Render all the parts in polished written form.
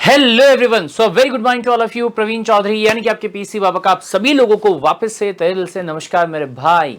Hello everyone, so very good morning to all of you. Praveen Chaudhary यानी कि आपके PC बाबा का आप सभी लोगों को वापस से तहे दिल से नमस्कार मेरे भाई।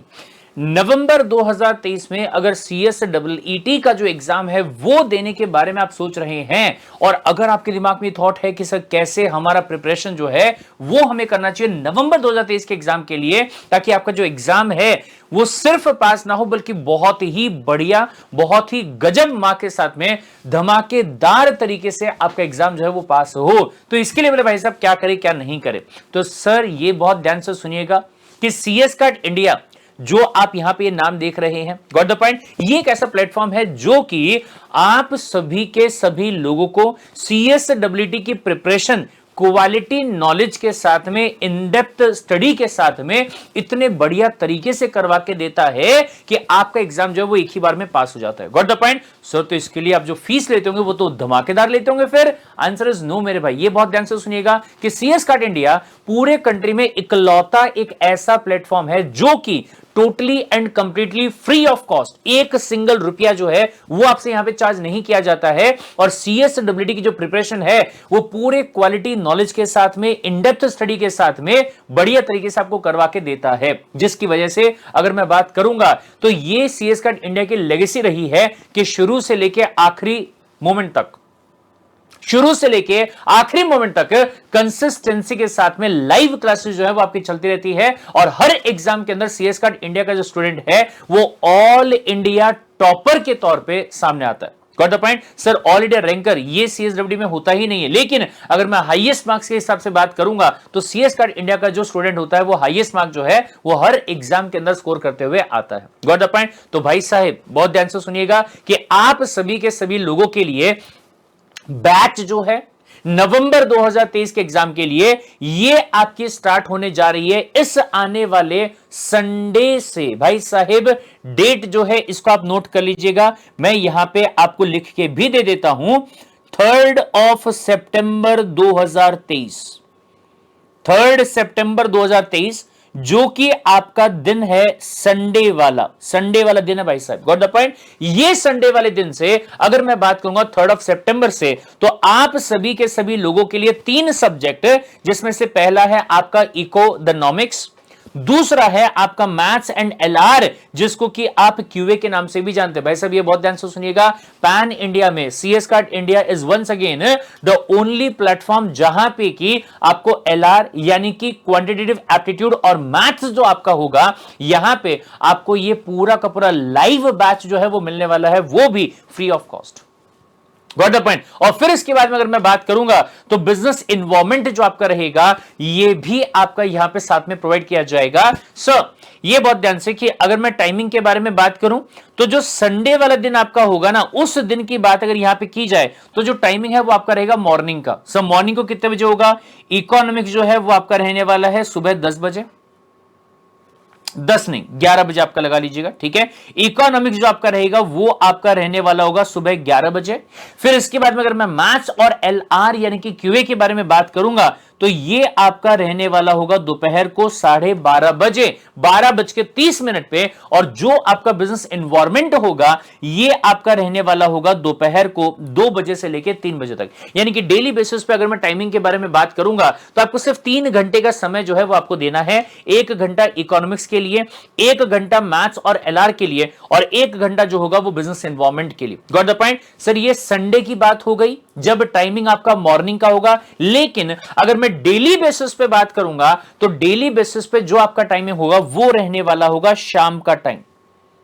नवंबर 2023 में अगर CSEET का जो एग्जाम है वो देने के बारे में आप सोच रहे हैं और अगर आपके दिमाग में थॉट है कि सर कैसे हमारा प्रिपरेशन जो है वो हमें करना चाहिए नवंबर 2023 के एग्जाम के लिए, ताकि आपका जो एग्जाम है वो सिर्फ पास ना हो बल्कि बहुत ही बढ़िया, बहुत ही गजब मार्क के साथ में धमाकेदार तरीके से आपका एग्जाम जो है वो पास हो। तो इसके लिए मेरे भाई साहब क्या करें क्या नहीं करें, तो सर ये बहुत ध्यान से सुनिएगा कि CS कार्ड इंडिया जो आप यहां पे ये नाम देख रहे हैं, गॉट द पॉइंट, ये एक ऐसा प्लेटफॉर्म है जो कि आप सभी के सभी लोगों को CSEET की प्रिपरेशन क्वालिटी नॉलेज के साथ में, इन डेप्थ स्टडी के साथ में इतने बढ़िया तरीके से करवा के देता है कि आपका एग्जाम जो है वो एक ही बार में पास हो जाता है। Got the point sir. तो इसके लिए आप जो फीस लेते होंगे वो तो धमाकेदार लेते होंगे, फिर आंसर इज नो मेरे भाई। ये बहुत ध्यान से सुनिएगा कि CS कार्ड इंडिया पूरे कंट्री में इकलौता एक ऐसा प्लेटफॉर्म है जो कि totally and completely free of cost, एक सिंगल रुपया जो है वो आपसे यहां पे चार्ज नहीं किया जाता है। और CSEET की जो प्रिपरेशन है वो पूरे क्वालिटी नॉलेज के साथ में, इन डेप्थ स्टडी के साथ में बढ़िया तरीके से आपको करवा के देता है, जिसकी वजह से अगर मैं बात करूंगा तो ये CS कार्ड इंडिया की लेगेसी रही है कि शुरू से लेके आखिरी मोमेंट तक, शुरू से लेके आखिरी मोमेंट तक कंसिस्टेंसी के साथ में लाइव क्लासेस जो है वो आपकी चलती रहती है। और हर एग्जाम के अंदर CS कार्ड इंडिया का जो स्टूडेंट है वो ऑल इंडिया टॉपर के तौर पे सामने आता है। Got the point sir. All India ranker ये CSEET में होता ही नहीं है, लेकिन अगर मैं हाईएस्ट मार्क्स के हिसाब से बात करूंगा तो CS कार्ड इंडिया का जो स्टूडेंट होता है वो हाईएस्ट मार्क जो है वो हर एग्जाम के अंदर स्कोर करते हुए आता है। Got the point. तो भाई साहब बहुत ध्यान से सुनिएगा कि आप सभी के सभी लोगों के लिए बैच जो है नवंबर 2023 के एग्जाम के लिए ये आपकी स्टार्ट होने जा रही है इस आने वाले संडे से। भाई साहेब डेट जो है इसको आप नोट कर लीजिएगा, मैं यहां पे आपको लिख के भी दे देता हूं। 3 सितंबर 2023, 3 सितंबर 2023 जो कि आपका दिन है संडे वाला दिन है भाई साहब। Got the point. ये संडे वाले दिन से अगर मैं बात करूंगा 3 सितंबर से, तो आप सभी के सभी लोगों के लिए 3 सब्जेक्ट, जिसमें से पहला है आपका इकोनॉमिक्स, दूसरा है आपका मैथ्स एंड LR जिसको कि आप QA के नाम से भी जानते हैं। भाई साहब ये बहुत ध्यान से सुनिएगा, पैन इंडिया में CS card India is once again the only platform जहां पे कि आपको LR यानी कि क्वांटिटेटिव एप्टीट्यूड और मैथ्स जो आपका होगा, यहां पे आपको ये पूरा का पूरा लाइव बैच जो है वो मिलने वाला है, वो भी free of cost. Got the point. और फिर इसके बाद में अगर मैं बात करूंगा तो बिजनेस इन्वायरमेंट जो आपका रहेगा ये भी आपका यहां पे साथ में प्रोवाइड किया जाएगा। सर ये बहुत ध्यान से कि अगर मैं टाइमिंग के बारे में बात करूं तो जो संडे वाला दिन आपका होगा ना, उस दिन की बात अगर यहां पे की जाए तो जो टाइमिंग है वो आपका रहेगा मॉर्निंग का। सर मॉर्निंग को कितने बजे होगा? इकोनॉमिक्स जो है वो आपका रहने वाला है सुबह 10 बजे, 10 नहीं 11 बजे आपका लगा लीजिएगा, ठीक है। इकोनॉमिक्स जो आपका रहेगा वो आपका रहने वाला होगा सुबह 11 बजे। फिर इसके बाद में अगर मैं मैथ्स और LR यानी कि QA के बारे में बात करूंगा तो ये आपका रहने वाला होगा दोपहर को 12:30 बजे, 12:30 पे। और जो आपका बिजनेस एनवायरनमेंट होगा ये आपका रहने वाला होगा दोपहर को 2 बजे से लेकर 3 बजे तक। यानी कि डेली बेसिस पे अगर मैं टाइमिंग के बारे में बात करूंगा तो आपको सिर्फ 3 घंटे का समय जो है वो आपको देना है। 1 घंटा इकोनॉमिक्स के लिए, 1 घंटा मैथ्स और LR के लिए, और 1 घंटा जो होगा वो बिजनेस एनवायरनमेंट के लिए। Got the point sir. ये संडे की बात हो गई जब टाइमिंग आपका मॉर्निंग का होगा, लेकिन अगर मैं डेली बेसिस पे बात करूंगा तो डेली बेसिस पे जो आपका टाइमिंग होगा वो रहने वाला होगा शाम का time.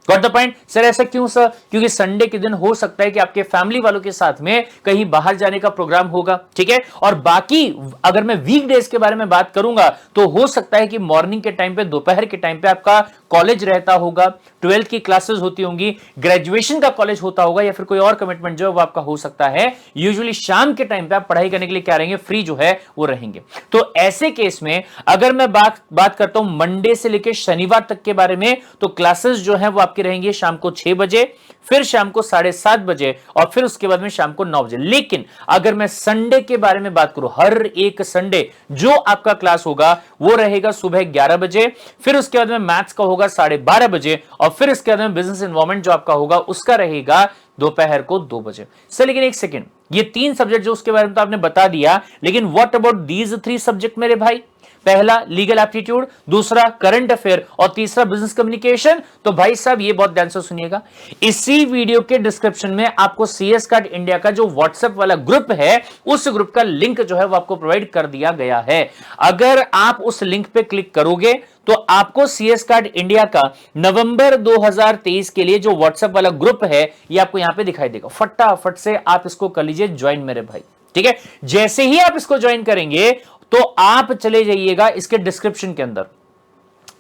Got the point sir. ऐसा क्यों सर? क्योंकि संडे के दिन हो सकता है कि आपके फैमिली वालों के साथ में कहीं बाहर जाने का प्रोग्राम होगा, ठीक है। और बाकी अगर मैं वीकडेज के बारे में बात करूंगा तो हो सकता है कि मॉर्निंग के टाइम पे, दोपहर के टाइम पे आपका कॉलेज रहता होगा, 12th की क्लासेस होती होंगी, ग्रेजुएशन का कॉलेज होता होगा, या फिर कोई और कमिटमेंट जो है वो आपका हो सकता है। यूजुअली शाम के टाइम पे आप पढ़ाई करने के लिए क्या रहेंगे? फ्री जो है वो रहेंगे। तो ऐसे केस में अगर मैं बात करता हूं मंडे से लेकर शनिवार तक के बारे में, तो क्लासेस जो है वो आपके रहेंगे शाम को 6 बजे, फिर शाम को 7:30 बजे और फिर उसके बाद में शाम को 9 बजे। लेकिन अगर मैं संडे के बारे में बात करूं, हर एक संडे जो आपका क्लास होगा वो रहेगा सुबह 11 बजे, फिर उसके बाद में मैथ्स का होगा 12:30 बजे और फिर इसके बाद में बिजनेस एनवायरनमेंट जो आपका होगा उसका रहेगा दोपहर को 2 बजे। सर लेकिन एक सेकेंड, ये 3 सब्जेक्ट जो उसके बारे में तो आपने बता दिया, लेकिन व्हाट अबाउट दीज 3 सब्जेक्ट मेरे भाई? पहला लीगल एप्टीट्यूड, दूसरा करंट अफेयर और तीसरा बिजनेस कम्युनिकेशन। तो भाई साहब ये बहुत ध्यान से सुनिएगा, इसी वीडियो के डिस्क्रिप्शन में आपको CS कार्ड इंडिया का जो व्हाट्सएप वाला ग्रुप है उस ग्रुप का लिंक जो है वो आपको प्रोवाइड कर दिया गया है। अगर आप उस लिंक पे क्लिक करोगे तो आपको CS कार्ड इंडिया का नवंबर 2023 के लिए जो व्हाट्सएप वाला ग्रुप है ये आपको यहां पे दिखाई देगा। फटाफट से आप इसको कर लीजिए ज्वाइन मेरे भाई, ठीक है। जैसे ही आप इसको ज्वाइन करेंगे तो आप चले जाइएगा इसके डिस्क्रिप्शन के अंदर।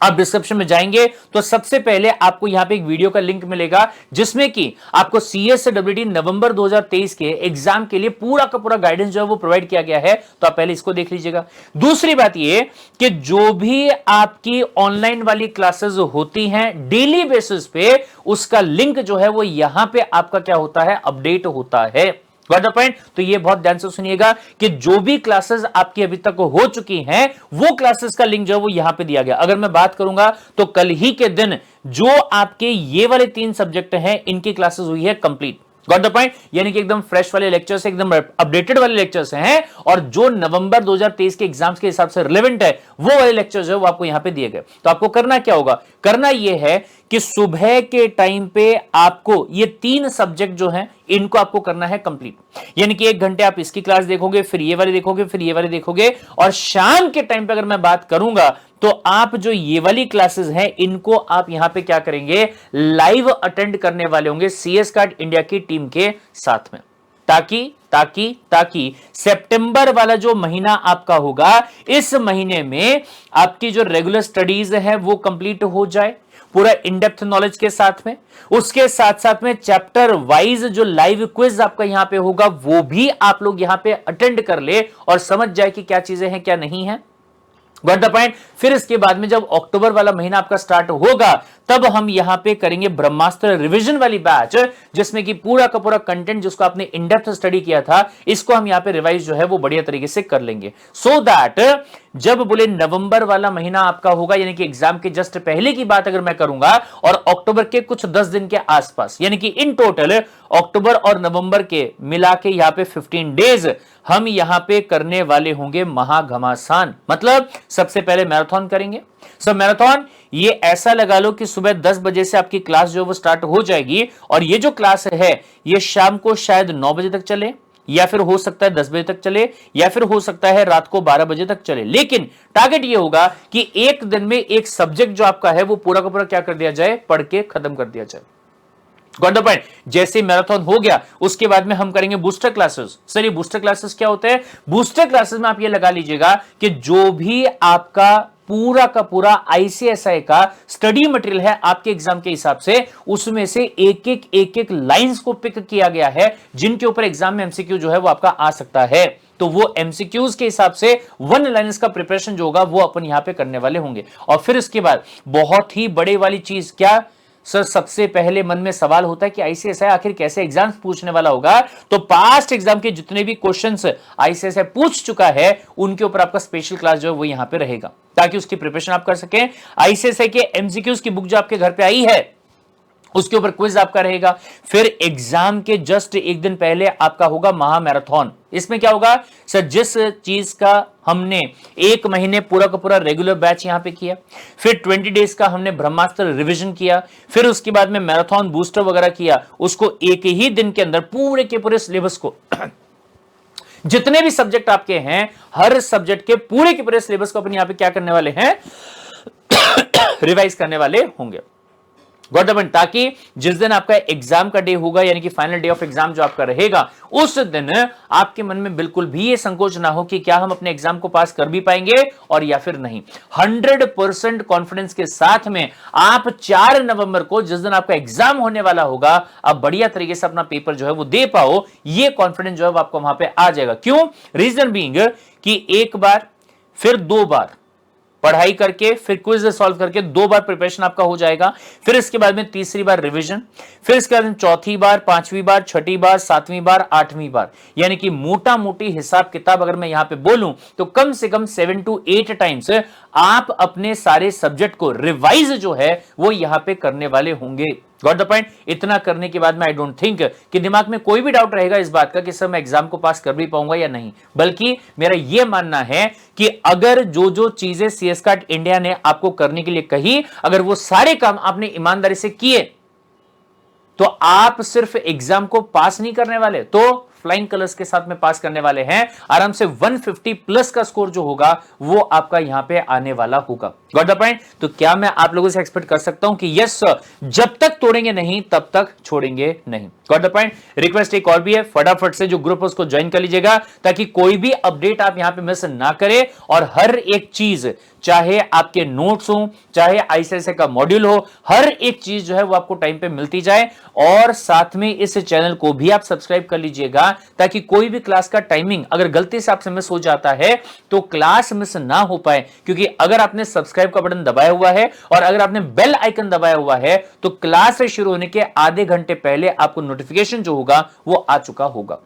आप डिस्क्रिप्शन में जाएंगे तो सबसे पहले आपको यहां पे एक वीडियो का लिंक मिलेगा जिसमें कि आपको CSWT नवंबर 2023 के एग्जाम के लिए पूरा का पूरा गाइडेंस जो है वो प्रोवाइड किया गया है। तो आप पहले इसको देख लीजिएगा। दूसरी बात ये कि जो भी आपकी ऑनलाइन वाली क्लासेस होती हैं डेली बेसिस पे, उसका लिंक जो है वो यहां पे आपका क्या होता है, अपडेट होता है। Got the point? तो ये बहुत ध्यान से सुनिएगा कि जो भी क्लासेस आपकी अभी तक हो चुकी हैं वो क्लासेस का लिंक जो है वो यहां पे दिया गया। अगर मैं बात करूंगा तो कल ही के दिन जो आपके ये वाले 3 सब्जेक्ट हैं इनकी क्लासेस हुई है कंप्लीट। Got the point? यानी कि एकदम फ्रेश वाले लेक्चर्स, एकदम अपडेटेड वाले लेक्चर्स हैं और जो नवंबर 2023 के एग्जाम्स के हिसाब से रिलेवेंट है वो वाले लेक्चर्स है वो आपको यहां पे दिए गए। तो आपको करना क्या होगा? करना यह है कि सुबह के टाइम पे आपको ये 3 सब्जेक्ट जो हैं इनको आपको करना है कंप्लीट। यानी कि 1 घंटे आप इसकी क्लास देखोगे, फिर ये वाली देखोगे, फिर ये वाली देखोगे और शाम के टाइम पे अगर मैं बात करूंगा तो आप जो ये वाली क्लासेस हैं इनको आप यहां पे क्या करेंगे, लाइव अटेंड करने वाले होंगे CS कार्ड इंडिया की टीम के साथ में, ताकि सितंबर वाला जो महीना आपका होगा इस महीने में आपकी जो रेगुलर स्टडीज है वो कंप्लीट हो जाए पूरा इन डेप्थ नॉलेज के साथ में। उसके साथ साथ में चैप्टर वाइज जो लाइव क्विज आपका यहां पे होगा वो भी आप लोग यहां पे अटेंड कर ले और समझ जाए कि क्या चीजें हैं क्या नहीं है। Got the point? फिर इसके बाद में जब अक्टूबर वाला महीना आपका स्टार्ट होगा तब हम यहां पे करेंगे ब्रह्मास्त्र रिवीजन वाली बैच, जिसमें कि पूरा का पूरा कंटेंट जिसको आपने इन डेप्थ स्टडी किया था इसको हम यहां पे रिवाइज जो है वो बढ़िया तरीके से कर लेंगे। सो दैट जब बोले नवंबर वाला महीना आपका होगा यानी कि एग्जाम के जस्ट पहले की बात अगर मैं करूंगा और अक्टूबर के कुछ 10 दिन के आसपास, यानी कि इन टोटल अक्टूबर और नवंबर के मिला के यहां पे 15 डेज हम यहां पे करने वाले होंगे महाघमासान। मतलब सबसे पहले मैराथन करेंगे। सो मैराथन ये ऐसा लगा लो कि सुबह 10 बजे से आपकी क्लास जो है वो स्टार्ट हो जाएगी और ये जो क्लास है ये शाम को शायद 9 बजे तक चले या फिर हो सकता है 10 बजे तक चले या फिर हो सकता है रात को 12 बजे तक चले। लेकिन टारगेट ये होगा कि एक दिन में एक सब्जेक्ट जो आपका है वो पूरा का पूरा क्या कर दिया जाए, पढ़ के खत्म कर दिया जाए। Got the point? जैसे मैराथन हो गया उसके बाद में हम करेंगे बूस्टर क्लासेस। सर ये बूस्टर क्लासेस क्या होते हैं? बूस्टर क्लासेस में आप ये लगा लीजिएगा कि जो भी आपका पूरा का पूरा ICSI का स्टडी मटेरियल है आपके एग्जाम के हिसाब से, उसमें से एक एक लाइंस को पिक किया गया है जिनके ऊपर एग्जाम में MCQ जो है वो आपका आ सकता है। तो वो MCQs के हिसाब से 1 लाइन्स का प्रिपरेशन जो होगा वो अपन यहां पे करने वाले होंगे। और फिर इसके बाद बहुत ही बड़े वाली चीज क्या सर, सबसे पहले मन में सवाल होता है कि ICSI आखिर कैसे एग्जाम पूछने वाला होगा। तो पास्ट एग्जाम के जितने भी क्वेश्चंस ICSI पूछ चुका है उनके ऊपर आपका स्पेशल क्लास जो है वो यहां पे रहेगा ताकि उसकी प्रिपरेशन आप कर सकें। ICSI के MCQs की बुक जो आपके घर पे आई है उसके ऊपर क्विज आपका रहेगा। फिर एग्जाम के जस्ट एक दिन पहले आपका होगा महा मैराथन। इसमें क्या होगा सर, जिस चीज का हमने 1 महीने पूरा का पूरा रेगुलर बैच यहां पे किया, फिर 20 डेज का हमने ब्रह्मास्त्र रिवीजन किया, फिर उसके बाद में मैराथन बूस्टर वगैरह किया, उसको एक ही दिन के अंदर पूरे के पूरे सिलेबस को जितने भी सब्जेक्ट आपके हैं हर सब्जेक्ट के पूरे सिलेबस को अपन यहां पे क्या करने वाले हैं रिवाइज करने वाले होंगे। Got the point? ताकि जिस दिन आपका एग्जाम का डे होगा यानी कि फाइनल डे ऑफ एग्जाम जो आपका रहेगा उस दिन आपके मन में बिल्कुल भी ये संकोच ना हो कि क्या हम अपने एग्जाम को पास कर भी पाएंगे और या फिर नहीं। 100% कॉन्फिडेंस के साथ में आप 4 नवंबर को जिस दिन आपका एग्जाम होने वाला होगा आप बढ़िया तरीके से अपना पेपर जो है वो दे पाओ, ये कॉन्फिडेंस जो है वो आपको वहां पे आ जाएगा। क्यों? रीजन बीइंग कि 1 बार फिर 2 बार पढ़ाई करके फिर क्विज सॉल्व करके 2 बार प्रिपरेशन आपका हो जाएगा, फिर इसके बाद में तीसरी बार रिवीजन, फिर इसके बाद में चौथी बार, पांचवी बार, छठी बार, सातवीं बार, आठवीं बार, यानी कि मोटा मोटी हिसाब किताब अगर मैं यहां पे बोलूं तो कम से कम 7 to 8 टाइम्स आप अपने सारे सब्जेक्ट को रिवाइज जो है वो यहां पे करने वाले होंगे। Got the point. इतना करने के बाद में आई डोंट थिंक कि दिमाग में कोई भी डाउट रहेगा इस बात का कि सर मैं एग्जाम को पास कर भी पाऊंगा या नहीं, बल्कि मेरा यह मानना है कि अगर जो जो चीजें CS काट इंडिया ने आपको करने के लिए कही, अगर वो सारे काम आपने ईमानदारी से किए तो आप सिर्फ एग्जाम को पास नहीं करने वाले, तो फ्लाइंग कलर्स के साथ में पास करने वाले हैं। आराम से 150 प्लस का स्कोर जो होगा वो आपका यहां पे आने वाला होगा। Got the point. तो क्या मैं आप लोगों से एक्सपेक्ट कर सकता हूं कि यस सर, जब तक तोड़ेंगे नहीं तब तक छोड़ेंगे नहीं। Got the point. रिक्वेस्ट एक और भी है, फटाफट से जो ग्रुप है उसको ज्वाइन कर लीजिएगा ताकि कोई भी अपडेट आप यहां पे मिस ना करें और हर एक चीज, चाहे आपके नोट्स हो, चाहे ICSE का मॉड्यूल हो, हर एक चीज जो है वो आपको टाइम पे मिलती जाए। और साथ में इस चैनल को भी आप सब्सक्राइब कर लीजिएगा ताकि कोई भी क्लास का टाइमिंग अगर गलती से आपसे मिस हो जाता है तो क्लास मिस ना हो पाए, क्योंकि अगर आपने सब्सक्राइब का बटन दबाया हुआ है और अगर आपने बेल आइकन दबाया हुआ है तो क्लास शुरू होने के आधे घंटे पहले आपको नोटिफिकेशन जो होगा वो आ चुका होगा।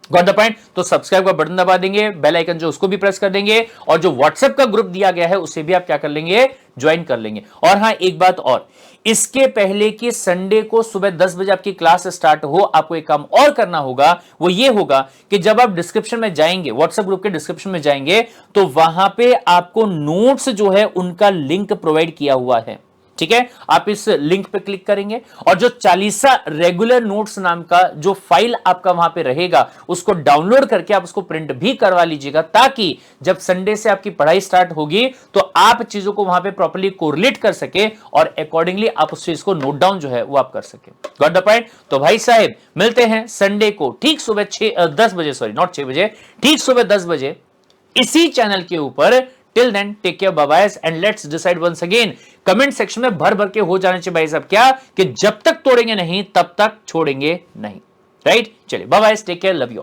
Got the point. तो सब्सक्राइब का बटन दबा देंगे, बेल आइकन जो उसको भी प्रेस कर देंगे और जो व्हाट्सएप का ग्रुप दिया गया है उसे भी आप क्या कर लेंगे, ज्वाइन कर लेंगे। और हां एक बात और, इसके पहले कि संडे को सुबह 10 बजे आपकी क्लास स्टार्ट हो, आपको एक काम और करना होगा, वो ये होगा कि जब आप डिस्क्रिप्शन में जाएंगे, व्हाट्सएप ग्रुप के डिस्क्रिप्शन में जाएंगे तो वहां पे आपको नोट्स जो है उनका लिंक प्रोवाइड किया हुआ है। ठीक है, आप इस लिंक पे क्लिक करेंगे और जो 40 रेगुलर नोट्स नाम का जो फाइल आपका वहां पे रहेगा उसको डाउनलोड करके आप उसको प्रिंट भी करवा लीजिएगा ताकि जब संडे से आपकी पढ़ाई स्टार्ट होगी तो आप चीजों को वहां पे प्रॉपर्ली कोरिलेट कर सके और अकॉर्डिंगली आप उस चीज को नोट डाउन जो है वो आप कर सके। Got the point. तो भाई साहब मिलते हैं संडे को ठीक सुबह 10 बजे, सॉरी नॉट 6 बजे, ठीक सुबह 10 बजे इसी चैनल के ऊपर। Till then, take care, bye bye, and let's decide once again. Comment section में भर भर के हो जाने चाहिए भाई साहब क्या, कि जब तक तोड़ेंगे नहीं तब तक छोड़ेंगे नहीं। राइट, चलिए bye bye, take care, love you.